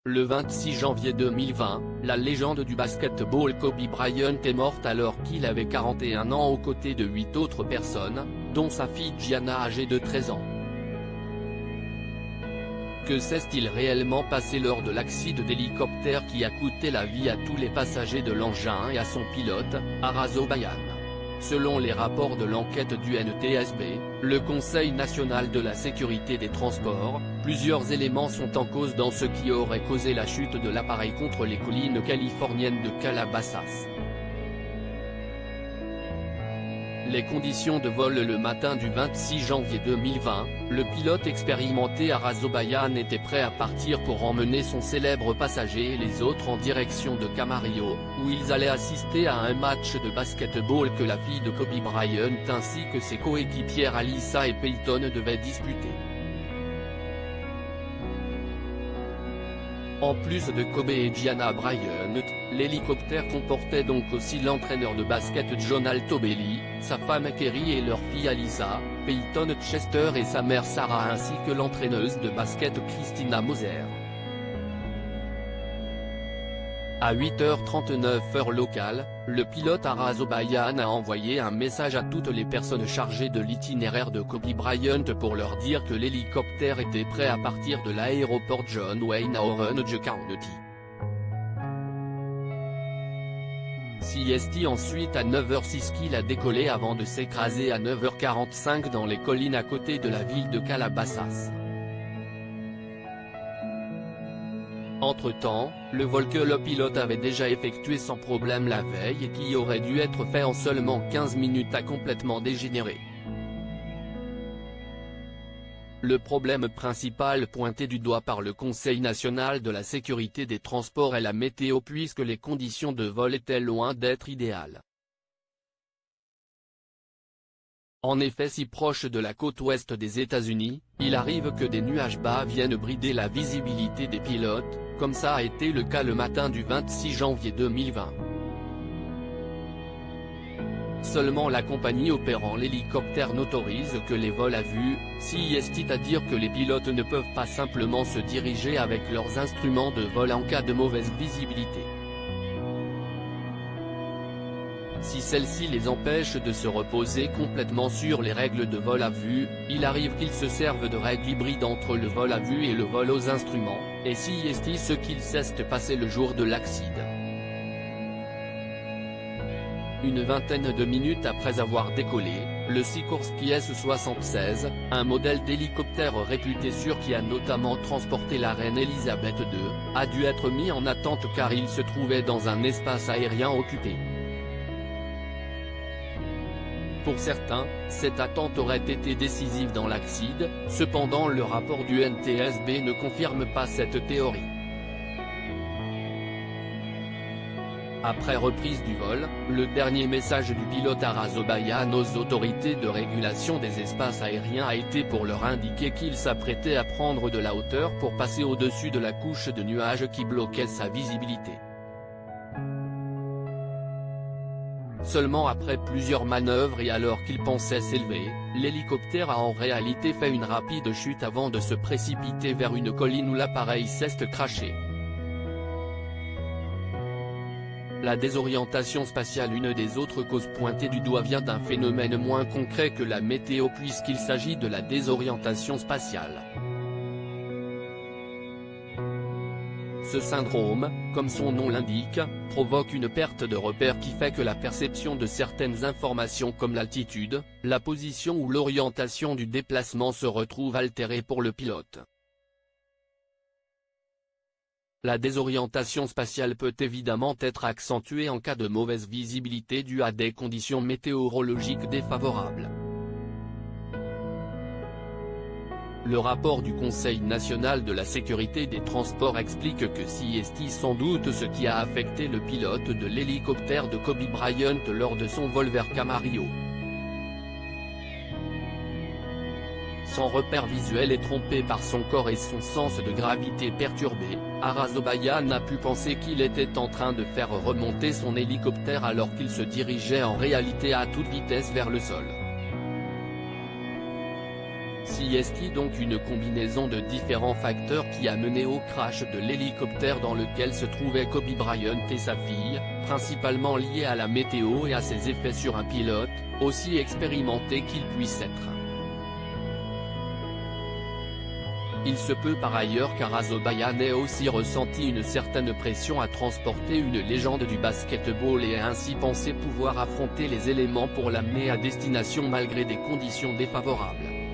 Le 26 janvier 2020, la légende du basketball Kobe Bryant est morte alors qu'il avait 41 ans aux côtés de 8 autres personnes, dont sa fille Gianna âgée de 13 ans. Que s'est-il réellement passé lors de l'accident d'hélicoptère qui a coûté la vie à tous les passagers de l'engin et à son pilote, Aras Obayan? Selon les rapports de l'enquête du NTSB, le Conseil national de la sécurité des transports, plusieurs éléments sont en cause dans ce qui aurait causé la chute de l'appareil contre les collines californiennes de Calabasas. Les conditions de vol. Le matin du 26 janvier 2020, le pilote expérimenté Aras Obayan était prêt à partir pour emmener son célèbre passager et les autres en direction de Camarillo, où ils allaient assister à un match de basketball que la fille de Kobe Bryant ainsi que ses coéquipières Alyssa et Peyton devaient disputer. En plus de Kobe et Gianna Bryant, l'hélicoptère comportait donc aussi l'entraîneur de basket John Altobelli, sa femme Kerry et leur fille Alyssa, Peyton Chester et sa mère Sarah ainsi que l'entraîneuse de basket Christina Moser. À 8h39 heure locale, le pilote Aras Obayan a envoyé un message à toutes les personnes chargées de l'itinéraire de Kobe Bryant pour leur dire que l'hélicoptère était prêt à partir de l'aéroport John Wayne à Orange County. CST ensuite à 9h06 qu'il a décollé avant de s'écraser à 9h45 dans les collines à côté de la ville de Calabasas. Entre-temps, le vol que le pilote avait déjà effectué sans problème la veille et qui aurait dû être fait en seulement 15 minutes a complètement dégénéré. Le problème principal pointé du doigt par le Conseil national de la sécurité des transports est la météo puisque les conditions de vol étaient loin d'être idéales. En effet, si proche de la côte ouest des États-Unis, il arrive que des nuages bas viennent brider la visibilité des pilotes, comme ça a été le cas le matin du 26 janvier 2020. Seulement la compagnie opérant l'hélicoptère n'autorise que les vols à vue, c'est-à-dire que les pilotes ne peuvent pas simplement se diriger avec leurs instruments de vol en cas de mauvaise visibilité. Si celle-ci les empêche de se reposer complètement sur les règles de vol à vue, il arrive qu'ils se servent de règles hybrides entre le vol à vue et le vol aux instruments, et ce qu'ils cessent passer le jour de l'accident. Une vingtaine de minutes après avoir décollé, le Sikorsky S-76, un modèle d'hélicoptère réputé sûr qui a notamment transporté la reine Elisabeth II, a dû être mis en attente car il se trouvait dans un espace aérien occupé. Pour certains, cette attente aurait été décisive dans l'accident, cependant le rapport du NTSB ne confirme pas cette théorie. Après reprise du vol, le dernier message du pilote Aras Obayan aux autorités de régulation des espaces aériens a été pour leur indiquer qu'il s'apprêtait à prendre de la hauteur pour passer au-dessus de la couche de nuages qui bloquait sa visibilité. Seulement après plusieurs manœuvres et alors qu'il pensait s'élever, l'hélicoptère a en réalité fait une rapide chute avant de se précipiter vers une colline où l'appareil s'est crashé. La désorientation spatiale. Une des autres causes pointées du doigt vient d'un phénomène moins concret que la météo puisqu'il s'agit de la désorientation spatiale. Ce syndrome, comme son nom l'indique, provoque une perte de repère qui fait que la perception de certaines informations comme l'altitude, la position ou l'orientation du déplacement se retrouve altérée pour le pilote. La désorientation spatiale peut évidemment être accentuée en cas de mauvaise visibilité due à des conditions météorologiques défavorables. Le rapport du Conseil national de la sécurité des transports explique que c'est sans doute ce qui a affecté le pilote de l'hélicoptère de Kobe Bryant lors de son vol vers Camarillo. Sans repère visuel et trompé par son corps et son sens de gravité perturbé, Aras Obayan a pu penser qu'il était en train de faire remonter son hélicoptère alors qu'il se dirigeait en réalité à toute vitesse vers le sol. Est-il donc une combinaison de différents facteurs qui a mené au crash de l'hélicoptère dans lequel se trouvaient Kobe Bryant et sa fille, principalement lié à la météo et à ses effets sur un pilote, aussi expérimenté qu'il puisse être. Il se peut par ailleurs qu'Arazobayan ait aussi ressenti une certaine pression à transporter une légende du basket-ball et ait ainsi pensé pouvoir affronter les éléments pour l'amener à destination malgré des conditions défavorables.